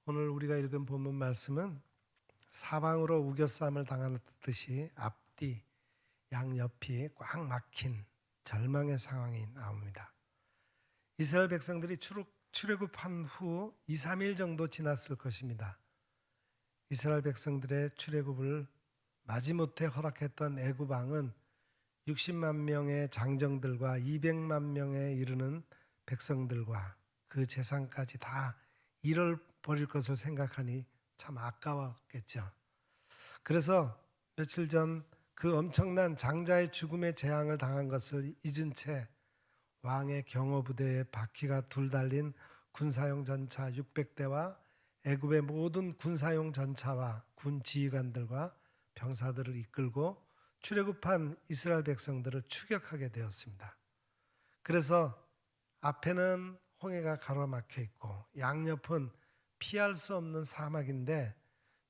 오늘 우리가 읽은 본문 말씀은 사방으로 우겨싸움을 당하듯이 앞뒤 양옆이 꽉 막힌 절망의 상황이 나옵니다. 이스라엘 백성들이 출애굽한 후 2, 3일 정도 지났을 것입니다. 이스라엘 백성들의 출애굽을 마지못해 허락했던 애굽 왕은 60만 명의 장정들과 200만 명에 이르는 백성들과 그 재산까지 다 잃어버릴 것을 생각하니 참 아까웠겠죠. 그래서 며칠 전 그 엄청난 장자의 죽음의 재앙을 당한 것을 잊은 채 왕의 경호부대에 바퀴가 둘 달린 군사용 전차 600대와 애굽의 모든 군사용 전차와 군 지휘관들과 병사들을 이끌고 출애굽한 이스라엘 백성들을 추격하게 되었습니다. 그래서 앞에는 홍해가 가로막혀 있고 양옆은 피할 수 없는 사막인데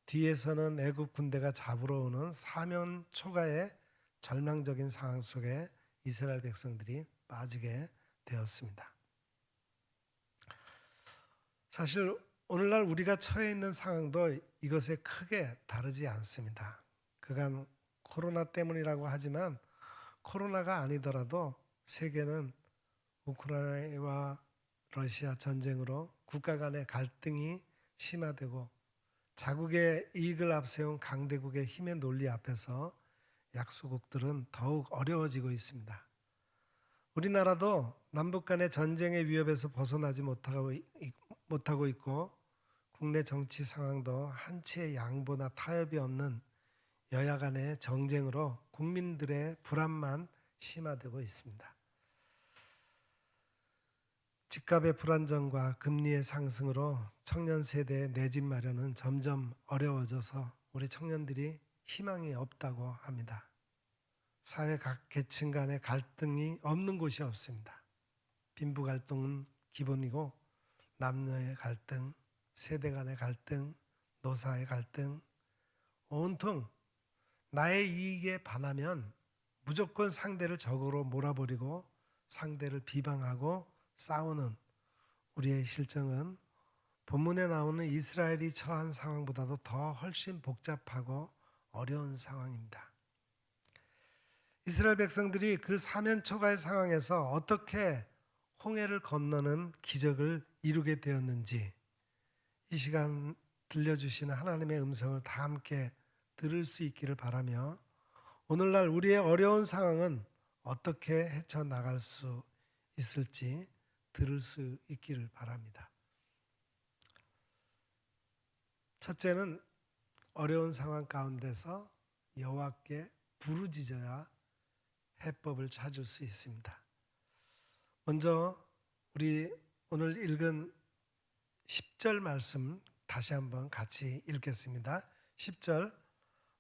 뒤에서는 애굽 군대가 잡으러 오는 사면 초가의 절망적인 상황 속에 이스라엘 백성들이 빠지게 되었습니다. 사실 오늘날 우리가 처해 있는 상황도 이것에 크게 다르지 않습니다. 그간 코로나 때문이라고 하지만 코로나가 아니더라도 세계는 우크라이나와 러시아 전쟁으로 국가 간의 갈등이 심화되고 자국의 이익을 앞세운 강대국의 힘의 논리 앞에서 약소국들은 더욱 어려워지고 있습니다. 우리나라도 남북 간의 전쟁의 위협에서 벗어나지 못하고 있고 국내 정치 상황도 한치의 양보나 타협이 없는 여야 간의 정쟁으로 국민들의 불안만 심화되고 있습니다. 집값의 불안정과 금리의 상승으로 청년 세대의 내 집 마련은 점점 어려워져서 우리 청년들이 희망이 없다고 합니다. 사회 각 계층 간의 갈등이 없는 곳이 없습니다. 빈부 갈등은 기본이고 남녀의 갈등, 세대 간의 갈등, 노사의 갈등, 온통 나의 이익에 반하면 무조건 상대를 적으로 몰아버리고 상대를 비방하고 싸우는 우리의 실정은 본문에 나오는 이스라엘이 처한 상황보다도 더 훨씬 복잡하고 어려운 상황입니다. 이스라엘 백성들이 그 사면초가의 상황에서 어떻게 홍해를 건너는 기적을 이루게 되었는지 이 시간 들려주시는 하나님의 음성을 다 함께 들을 수 있기를 바라며 오늘날 우리의 어려운 상황은 어떻게 헤쳐나갈 수 있을지 들을 수 있기를 바랍니다. 첫째는 어려운 상황 가운데서 여호와께 부르짖어야 해법을 찾을 수 있습니다. 먼저 우리 오늘 읽은 10절 말씀 다시 한번 같이 읽겠습니다. 10절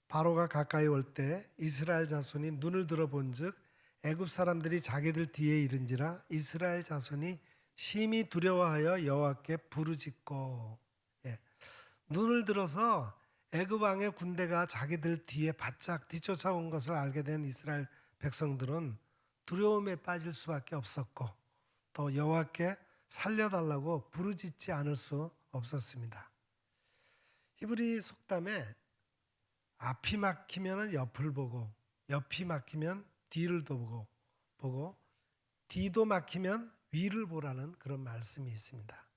바로가 가까이 올 때 이스라엘 자손이 눈을 들어본즉 애굽 사람들이 자기들 뒤에 이른지라 이스라엘 자손이 심히 두려워하여 여호와께 부르짖고 눈을 들어서 애굽 왕의 군대가 자기들 뒤에 바짝 뒤쫓아온 것을 알게 된 이스라엘 백성들은 두려움에 빠질 수밖에 없었고 또 여호와께 살려달라고 부르짖지 않을 수 없었습니다. 히브리 속담에 앞이 막히면 옆을 보고 옆이 막히면 뒤를 보고 뒤도 막히면 위를 보라는 그런 말씀이 있습니다.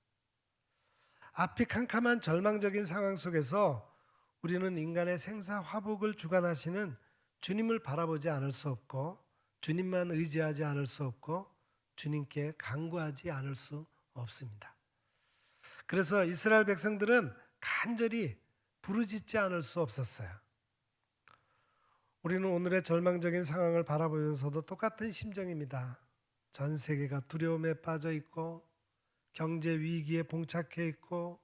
앞이 캄캄한 절망적인 상황 속에서 우리는 인간의 생사화복을 주관하시는 주님을 바라보지 않을 수 없고 주님만 의지하지 않을 수 없고 주님께 간구하지 않을 수 없습니다. 그래서 이스라엘 백성들은 간절히 부르짖지 않을 수 없었어요. 우리는 오늘의 절망적인 상황을 바라보면서도 똑같은 심정입니다. 전 세계가 두려움에 빠져 있고 경제 위기에 봉착해 있고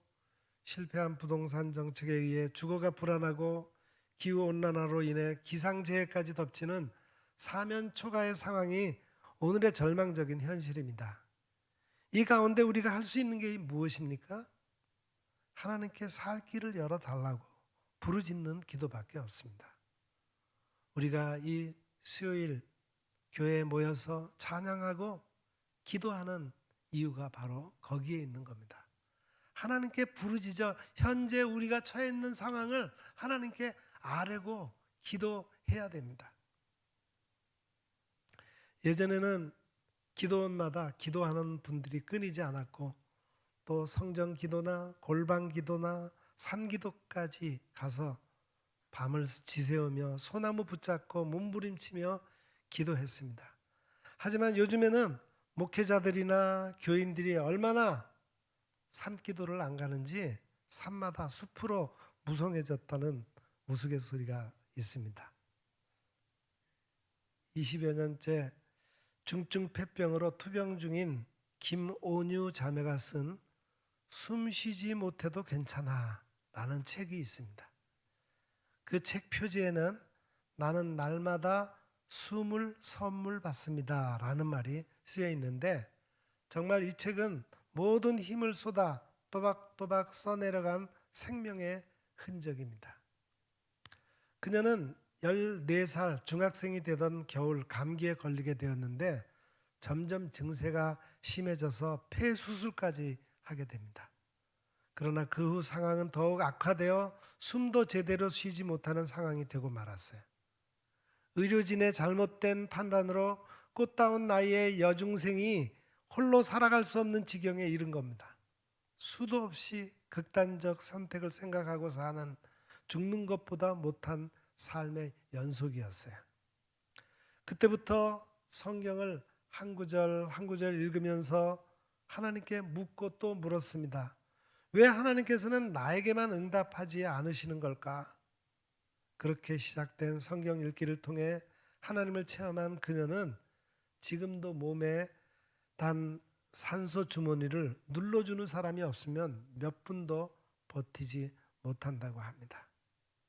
실패한 부동산 정책에 의해 주거가 불안하고 기후온난화로 인해 기상재해까지 덮치는 사면초가의 상황이 오늘의 절망적인 현실입니다. 이 가운데 우리가 할 수 있는 게 무엇입니까? 하나님께 살 길을 열어달라고 부르짖는 기도밖에 없습니다. 우리가 이 수요일 교회에 모여서 찬양하고 기도하는 이유가 바로 거기에 있는 겁니다. 하나님께 부르짖어 현재 우리가 처해 있는 상황을 하나님께 아뢰고 기도해야 됩니다. 예전에는 기도원마다 기도하는 분들이 끊이지 않았고 또 성전 기도나 골방 기도나 산 기도까지 가서 밤을 지새우며 소나무 붙잡고 몸부림치며 기도했습니다. 하지만 요즘에는 목회자들이나 교인들이 얼마나 산기도를 안 가는지 산마다 숲으로 무성해졌다는 우스갯소리가 있습니다. 20여 년째 중증폐병으로 투병 중인 김온유 자매가 쓴 숨쉬지 못해도 괜찮아 라는 책이 있습니다. 그 책 표지에는 나는 날마다 숨을 선물 받습니다 라는 말이 쓰여 있는데 정말 이 책은 모든 힘을 쏟아 또박또박 써내려간 생명의 흔적입니다. 그녀는 14살 중학생이 되던 겨울 감기에 걸리게 되었는데 점점 증세가 심해져서 폐수술까지 하게 됩니다. 그러나 그 후 상황은 더욱 악화되어 숨도 제대로 쉬지 못하는 상황이 되고 말았어요. 의료진의 잘못된 판단으로 꽃다운 나이의 여중생이 홀로 살아갈 수 없는 지경에 이른 겁니다. 수도 없이 극단적 선택을 생각하고 사는 죽는 것보다 못한 삶의 연속이었어요. 그때부터 성경을 한 구절 한 구절 읽으면서 하나님께 묻고 또 물었습니다. 왜 하나님께서는 나에게만 응답하지 않으시는 걸까? 그렇게 시작된 성경 읽기를 통해 하나님을 체험한 그녀는 지금도 몸에 단 산소 주머니를 눌러주는 사람이 없으면 몇 분도 버티지 못한다고 합니다.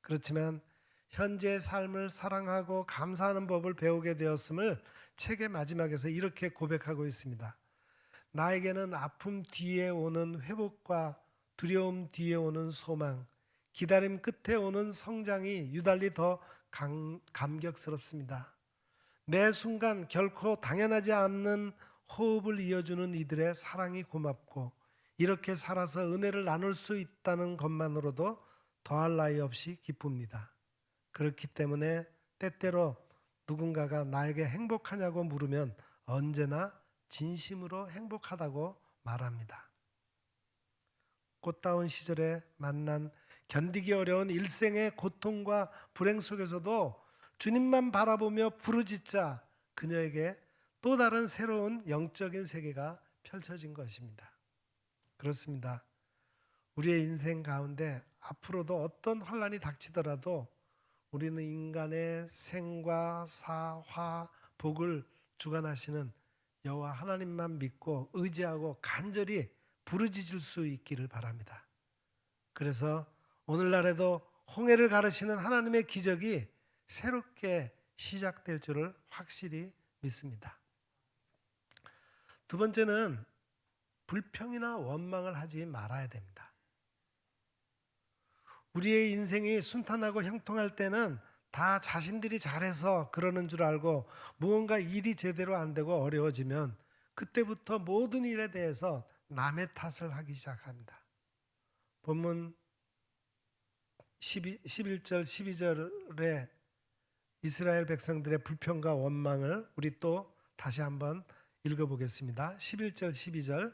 그렇지만 현재의 삶을 사랑하고 감사하는 법을 배우게 되었음을 책의 마지막에서 이렇게 고백하고 있습니다. 나에게는 아픔 뒤에 오는 회복과 두려움 뒤에 오는 소망, 기다림 끝에 오는 성장이 유달리 더 감격스럽습니다. 매 순간 결코 당연하지 않는 호흡을 이어주는 이들의 사랑이 고맙고 이렇게 살아서 은혜를 나눌 수 있다는 것만으로도 더할 나위 없이 기쁩니다. 그렇기 때문에 때때로 누군가가 나에게 행복하냐고 물으면 언제나 진심으로 행복하다고 말합니다. 꽃다운 시절에 만난 견디기 어려운 일생의 고통과 불행 속에서도 주님만 바라보며 부르짖자 그녀에게 또 다른 새로운 영적인 세계가 펼쳐진 것입니다. 그렇습니다. 우리의 인생 가운데 앞으로도 어떤 환난이 닥치더라도 우리는 인간의 생과 사, 화, 복을 주관하시는 여호와 하나님만 믿고 의지하고 간절히 부르짖을 수 있기를 바랍니다. 그래서 오늘날에도 홍해를 가르시는 하나님의 기적이 새롭게 시작될 줄을 확실히 믿습니다. 두 번째는 불평이나 원망을 하지 말아야 됩니다. 우리의 인생이 순탄하고 형통할 때는 다 자신들이 잘해서 그러는 줄 알고 무언가 일이 제대로 안 되고 어려워지면 그때부터 모든 일에 대해서 남의 탓을 하기 시작합니다. 본문 11절 12절에 이스라엘 백성들의 불평과 원망을 우리 또 다시 한번 읽어보겠습니다. 11절 12절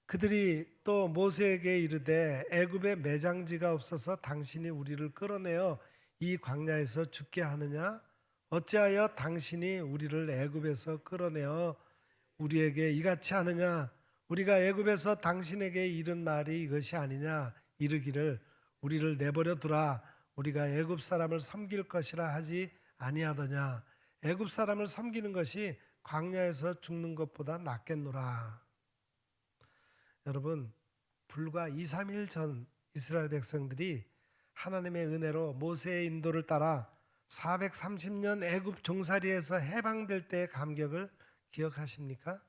그들이 또 모세에게 이르되 애굽에 매장지가 없어서 당신이 우리를 끌어내어 이 광야에서 죽게 하느냐? 어찌하여 당신이 우리를 애굽에서 끌어내어 우리에게 이같이 하느냐? 우리가 애굽에서 당신에게 이른 말이 이것이 아니냐? 이르기를 우리를 내버려 두라. 우리가 애굽 사람을 섬길 것이라 하지 아니하더냐? 애굽 사람을 섬기는 것이 광야에서 죽는 것보다 낫겠노라. 여러분, 불과 2, 3일 전 이스라엘 백성들이 하나님의 은혜로 모세의 인도를 따라 430년 애굽 종살이에서 해방될 때의 감격을 기억하십니까?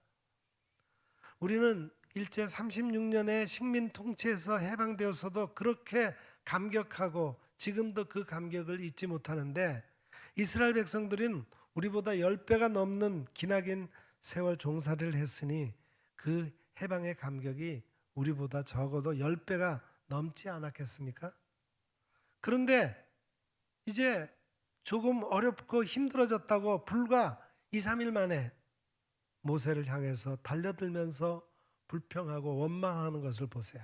우리는 일제 36년의 식민 통치에서 해방되어서도 그렇게 감격하고 지금도 그 감격을 잊지 못하는데 이스라엘 백성들은 우리보다 10배가 넘는 기나긴 세월 종살이를 했으니 그 해방의 감격이 우리보다 적어도 10배가 넘지 않았겠습니까? 그런데 이제 조금 어렵고 힘들어졌다고 불과 2, 3일 만에 모세를 향해서 달려들면서 불평하고 원망하는 것을 보세요.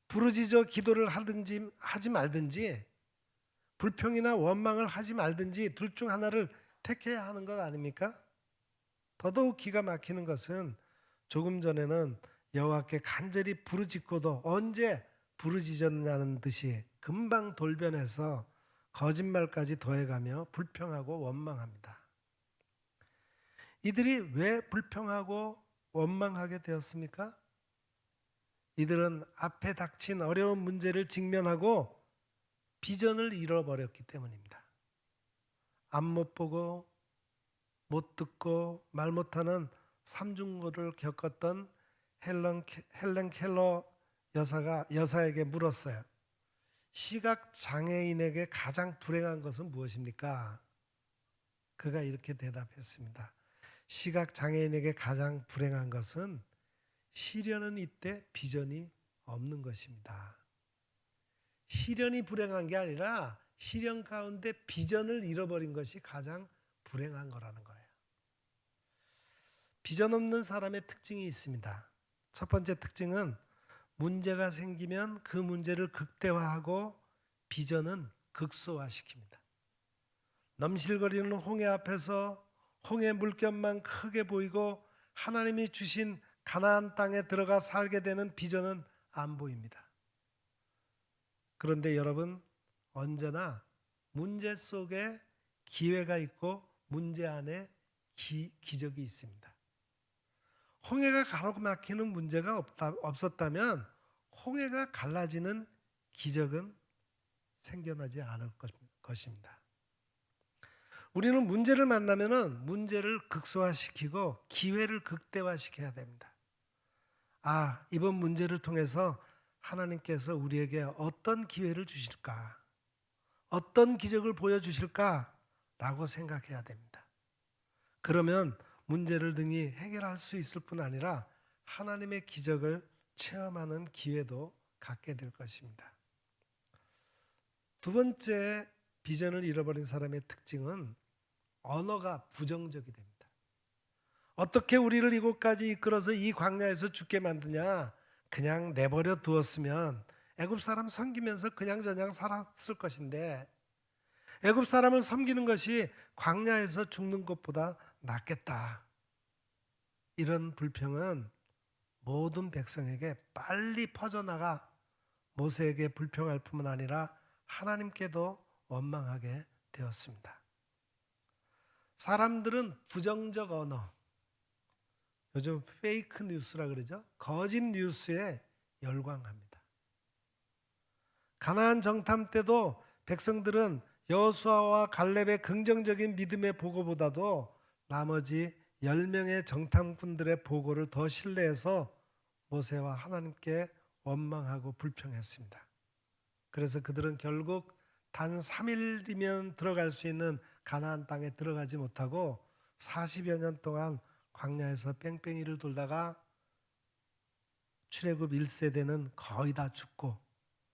부르짖어 기도를 하든지 하지 말든지, 불평이나 원망을 하지 말든지 둘 중 하나를 택해야 하는 것 아닙니까? 더더욱 기가 막히는 것은 조금 전에는 여호와께 간절히 부르짖고도 언제 부르짖었냐는 듯이 금방 돌변해서 거짓말까지 더해가며 불평하고 원망합니다. 이들이 왜 불평하고 원망하게 되었습니까? 이들은 앞에 닥친 어려운 문제를 직면하고 비전을 잃어버렸기 때문입니다. 앞 못 보고 못 듣고 말 못하는 삼중고를 겪었던 헬렌 켈러 여사에게 물었어요. 시각 장애인에게 가장 불행한 것은 무엇입니까? 그가 이렇게 대답했습니다. 시각 장애인에게 가장 불행한 것은 시련은 있되 비전이 없는 것입니다. 시련이 불행한 게 아니라 시련 가운데 비전을 잃어버린 것이 가장 불행한 거라는 거예요. 비전 없는 사람의 특징이 있습니다. 첫 번째 특징은 문제가 생기면 그 문제를 극대화하고 비전은 극소화시킵니다. 넘실거리는 홍해 앞에서 홍해 물결만 크게 보이고 하나님이 주신 가나안 땅에 들어가 살게 되는 비전은 안 보입니다. 그런데 여러분, 언제나 문제 속에 기회가 있고 문제 안에 기적이 있습니다. 홍해가 가로막히는 문제가 없었다면 홍해가 갈라지는 기적은 생겨나지 않을 것입니다. 우리는 문제를 만나면 문제를 극소화시키고 기회를 극대화시켜야 됩니다. 이번 문제를 통해서 하나님께서 우리에게 어떤 기회를 주실까? 어떤 기적을 보여주실까라고 생각해야 됩니다. 그러면 문제를 등이 해결할 수 있을 뿐 아니라 하나님의 기적을 체험하는 기회도 갖게 될 것입니다. 두 번째, 비전을 잃어버린 사람의 특징은 언어가 부정적이 됩니다. 어떻게 우리를 이곳까지 이끌어서 이 광야에서 죽게 만드냐? 그냥 내버려 두었으면 애굽 사람 섬기면서 그냥저냥 살았을 것인데 애굽 사람을 섬기는 것이 광야에서 죽는 것보다 낫겠다. 이런 불평은 모든 백성에게 빨리 퍼져나가 모세에게 불평할 뿐만 아니라 하나님께도 원망하게 되었습니다. 사람들은 부정적 언어, 요즘 페이크 뉴스라 그러죠. 거짓 뉴스에 열광합니다. 가나안 정탐 때도 백성들은 여호수아와 갈렙의 긍정적인 믿음의 보고보다도 나머지 10명의 정탐꾼들의 보고를 더 신뢰해서 모세와 하나님께 원망하고 불평했습니다. 그래서 그들은 결국 단 3일이면 들어갈 수 있는 가나안 땅에 들어가지 못하고 40여 년 동안 광야에서 뺑뺑이를 돌다가 출애굽 1세대는 거의 다 죽고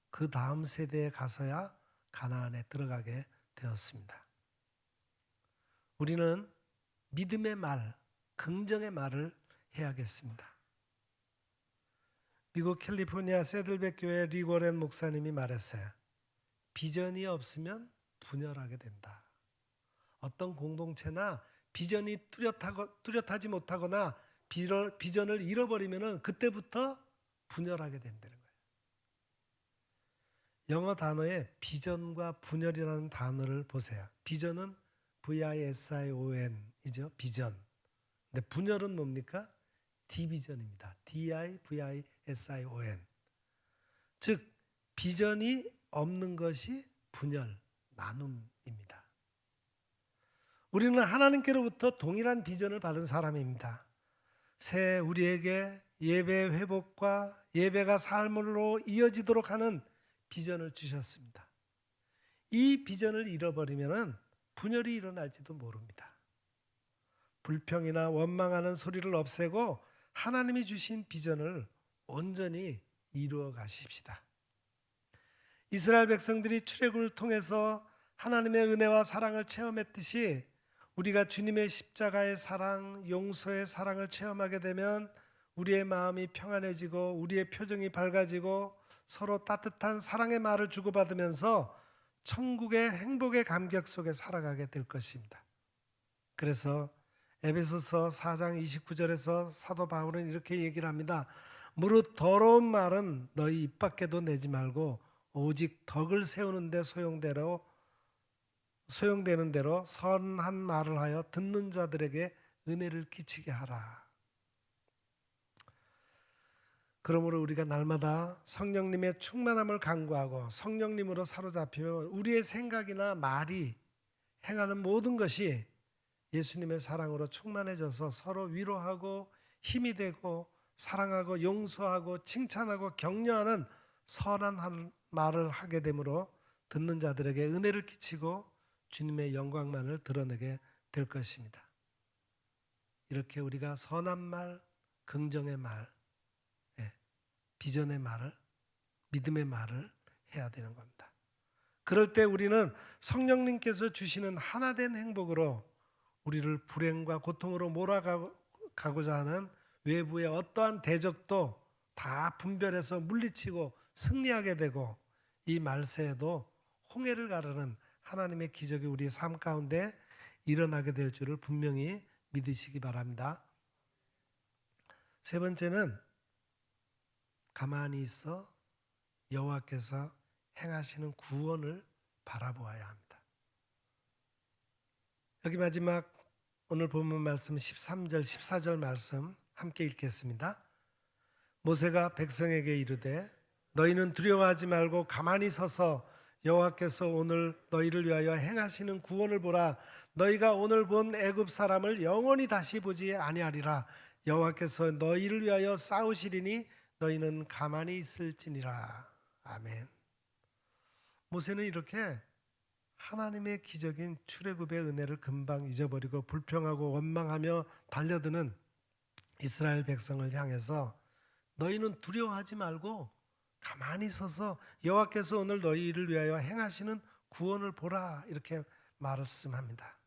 그 다음 세대에 가서야 가나안에 들어가게 되었습니다. 우리는 믿음의 말, 긍정의 말을 해야겠습니다. 미국 캘리포니아 세들백 교회 리고렌 목사님이 말했어요. 비전이 없으면 분열하게 된다. 어떤 공동체나 비전이 뚜렷하지 못하거나 비전을 잃어버리면 그때부터 분열하게 된다는 거예요. 영어 단어에 비전과 분열이라는 단어를 보세요. 비전은 VISION이죠. 비전. 근데 분열은 뭡니까? 디비전입니다. DIVISION. 즉 비전이 없는 것이 분열, 나눔입니다. 우리는 하나님께로부터 동일한 비전을 받은 사람입니다. 새 우리에게 예배 회복과 예배가 삶으로 이어지도록 하는 비전을 주셨습니다. 이 비전을 잃어버리면 분열이 일어날지도 모릅니다. 불평이나 원망하는 소리를 없애고 하나님이 주신 비전을 온전히 이루어 가십시다. 이스라엘 백성들이 출애굽을 통해서 하나님의 은혜와 사랑을 체험했듯이 우리가 주님의 십자가의 사랑, 용서의 사랑을 체험하게 되면 우리의 마음이 평안해지고 우리의 표정이 밝아지고 서로 따뜻한 사랑의 말을 주고받으면서 천국의 행복의 감격 속에 살아가게 될 것입니다. 그래서 에베소서 4장 29절에서 사도 바울은 이렇게 얘기를 합니다. 무릇 더러운 말은 너희 입 밖에도 내지 말고 오직 덕을 세우는 데 소용되는 대로 선한 말을 하여 듣는 자들에게 은혜를 끼치게 하라. 그러므로 우리가 날마다 성령님의 충만함을 간구하고 성령님으로 사로잡히면 우리의 생각이나 말이 행하는 모든 것이 예수님의 사랑으로 충만해져서 서로 위로하고 힘이 되고 사랑하고 용서하고 칭찬하고 격려하는 선한 말을 하게 되므로 듣는 자들에게 은혜를 끼치고 주님의 영광만을 드러내게 될 것입니다. 이렇게 우리가 선한 말, 긍정의 말, 비전의 말을, 믿음의 말을 해야 되는 겁니다. 그럴 때 우리는 성령님께서 주시는 하나된 행복으로 우리를 불행과 고통으로 몰아가고자 하는 외부의 어떠한 대적도 다 분별해서 물리치고 승리하게 되고 이 말세에도 홍해를 가르는 하나님의 기적이 우리의 삶 가운데 일어나게 될 줄을 분명히 믿으시기 바랍니다. 세 번째는 가만히 있어 여호와께서 행하시는 구원을 바라보아야 합니다. 여기 마지막 오늘 본문 말씀 13절 14절 말씀 함께 읽겠습니다. 모세가 백성에게 이르되 너희는 두려워하지 말고 가만히 서서 여호와께서 오늘 너희를 위하여 행하시는 구원을 보라. 너희가 오늘 본 애굽 사람을 영원히 다시 보지 아니하리라. 여호와께서 너희를 위하여 싸우시리니 너희는 가만히 있을지니라. 아멘. 모세는 이렇게 하나님의 기적인 출애굽의 은혜를 금방 잊어버리고 불평하고 원망하며 달려드는 이스라엘 백성을 향해서 너희는 두려워하지 말고 가만히 서서 여호와께서 오늘 너희를 위하여 행하시는 구원을 보라 이렇게 말씀합니다.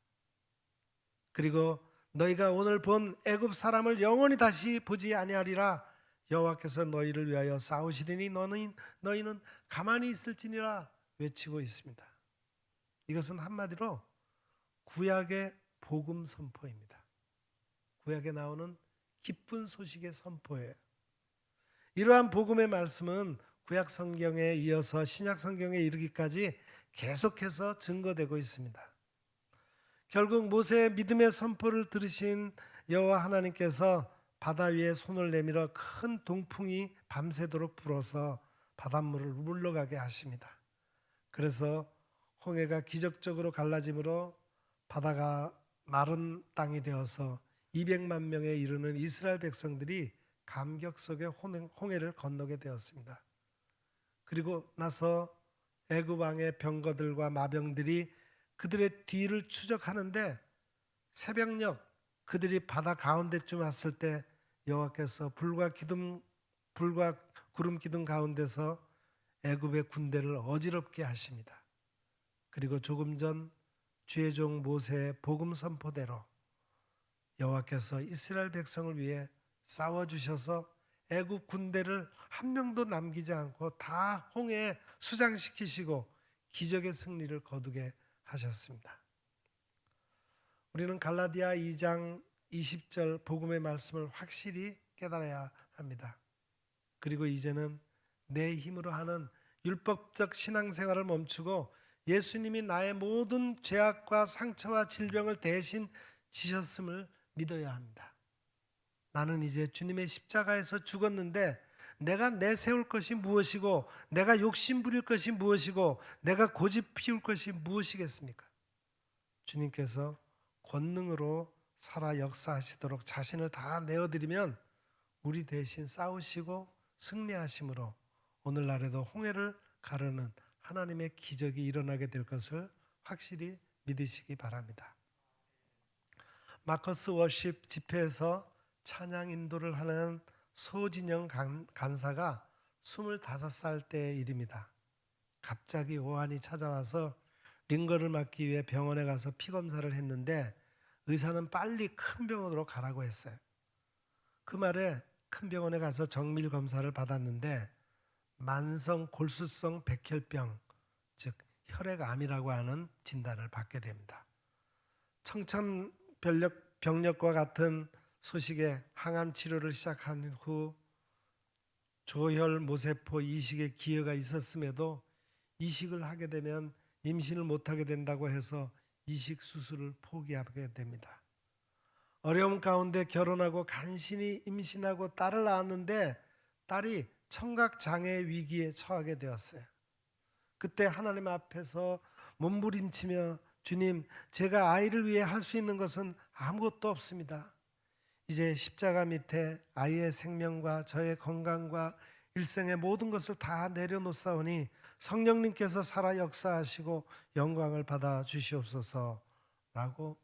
그리고 너희가 오늘 본 애굽 사람을 영원히 다시 보지 아니하리라. 여호와께서 너희를 위하여 싸우시리니 너희는 가만히 있을지니라 외치고 있습니다. 이것은 한마디로 구약의 복음 선포입니다. 구약에 나오는 기쁜 소식의 선포예요. 이러한 복음의 말씀은 구약 성경에 이어서 신약 성경에 이르기까지 계속해서 증거되고 있습니다. 결국 모세의 믿음의 선포를 들으신 여호와 하나님께서 바다 위에 손을 내밀어 큰 동풍이 밤새도록 불어서 바닷물을 물러가게 하십니다. 그래서 홍해가 기적적으로 갈라짐으로 바다가 마른 땅이 되어서 200만 명에 이르는 이스라엘 백성들이 감격 속에 홍해를 건너게 되었습니다. 그리고 나서 애굽 왕의 병거들과 마병들이 그들의 뒤를 추적하는데 새벽녘 그들이 바다 가운데쯤 왔을 때 여호와께서 불과 구름 기둥 가운데서 애굽의 군대를 어지럽게 하십니다. 그리고 조금 전 주의 종 모세의 복음 선포대로 여호와께서 이스라엘 백성을 위해 싸워주셔서 애굽 군대를 한 명도 남기지 않고 다 홍해에 수장시키시고 기적의 승리를 거두게 하셨습니다. 우리는 갈라디아 2장 20절 복음의 말씀을 확실히 깨달아야 합니다. 그리고 이제는 내 힘으로 하는 율법적 신앙생활을 멈추고 예수님이 나의 모든 죄악과 상처와 질병을 대신 지셨음을 믿어야 합니다. 나는 이제 주님의 십자가에서 죽었는데 내가 내세울 것이 무엇이고 내가 욕심 부릴 것이 무엇이고 내가 고집 피울 것이 무엇이겠습니까? 주님께서 권능으로 살아 역사하시도록 자신을 다 내어드리면 우리 대신 싸우시고 승리하심으로 오늘날에도 홍해를 가르는 하나님의 기적이 일어나게 될 것을 확실히 믿으시기 바랍니다. 마커스 워십 집회에서 찬양 인도를 하는 소진영 간사가 25살 때의 일입니다. 갑자기 오한이 찾아와서 링거를 맞기 위해 병원에 가서 피 검사를 했는데 의사는 빨리 큰 병원으로 가라고 했어요. 그 말에 큰 병원에 가서 정밀 검사를 받았는데 만성 골수성 백혈병, 즉 혈액암이라고 하는 진단을 받게 됩니다. 청천벽력과 같은 소식에 항암 치료를 시작한 후 조혈 모세포 이식의 기여가 있었음에도 이식을 하게 되면 임신을 못하게 된다고 해서 이식 수술을 포기하게 됩니다. 어려움 가운데 결혼하고 간신히 임신하고 딸을 낳았는데 딸이 청각장애 위기에 처하게 되었어요. 그때 하나님 앞에서 몸부림치며 주님, 제가 아이를 위해 할 수 있는 것은 아무것도 없습니다. 이제 십자가 밑에 아이의 생명과 저의 건강과 일생의 모든 것을 다 내려놓사오니 성령님께서 살아 역사하시고 영광을 받아 주시옵소서라고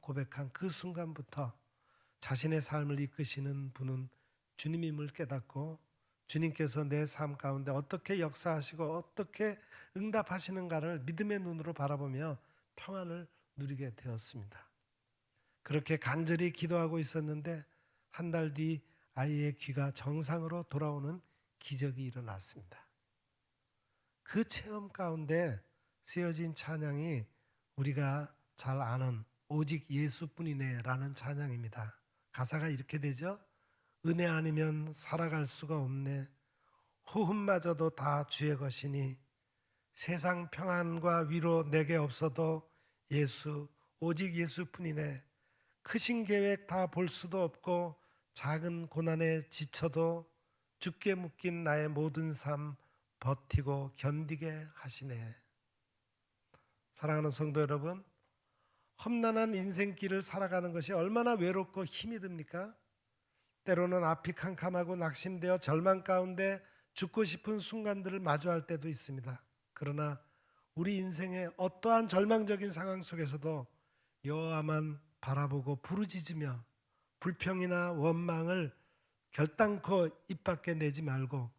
고백한 그 순간부터 자신의 삶을 이끄시는 분은 주님임을 깨닫고 주님께서 내 삶 가운데 어떻게 역사하시고 어떻게 응답하시는가를 믿음의 눈으로 바라보며 평안을 누리게 되었습니다. 그렇게 간절히 기도하고 있었는데 한 달 뒤 아이의 귀가 정상으로 돌아오는 기적이 일어났습니다. 그 체험 가운데 쓰여진 찬양이 우리가 잘 아는 오직 예수뿐이네 라는 찬양입니다. 가사가 이렇게 되죠. 은혜 아니면 살아갈 수가 없네. 호흡마저도 다 주의 것이니 세상 평안과 위로 내게 없어도 예수 오직 예수뿐이네. 크신 계획 다 볼 수도 없고 작은 고난에 지쳐도 주께 묶인 나의 모든 삶 버티고 견디게 하시네. 사랑하는 성도 여러분, 험난한 인생길을 살아가는 것이 얼마나 외롭고 힘이 듭니까? 때로는 앞이 캄캄하고 낙심되어 절망 가운데 죽고 싶은 순간들을 마주할 때도 있습니다. 그러나 우리 인생의 어떠한 절망적인 상황 속에서도 여호와만 바라보고 부르짖으며 불평이나 원망을 결단코 입 밖에 내지 말고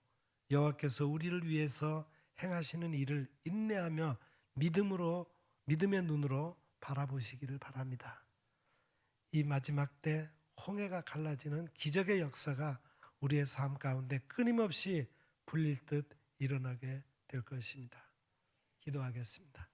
여호와께서 우리를 위해서 행하시는 일을 인내하며 믿음의 눈으로 바라보시기를 바랍니다. 이 마지막 때 홍해가 갈라지는 기적의 역사가 우리의 삶 가운데 끊임없이 불릴 듯 일어나게 될 것입니다. 기도하겠습니다.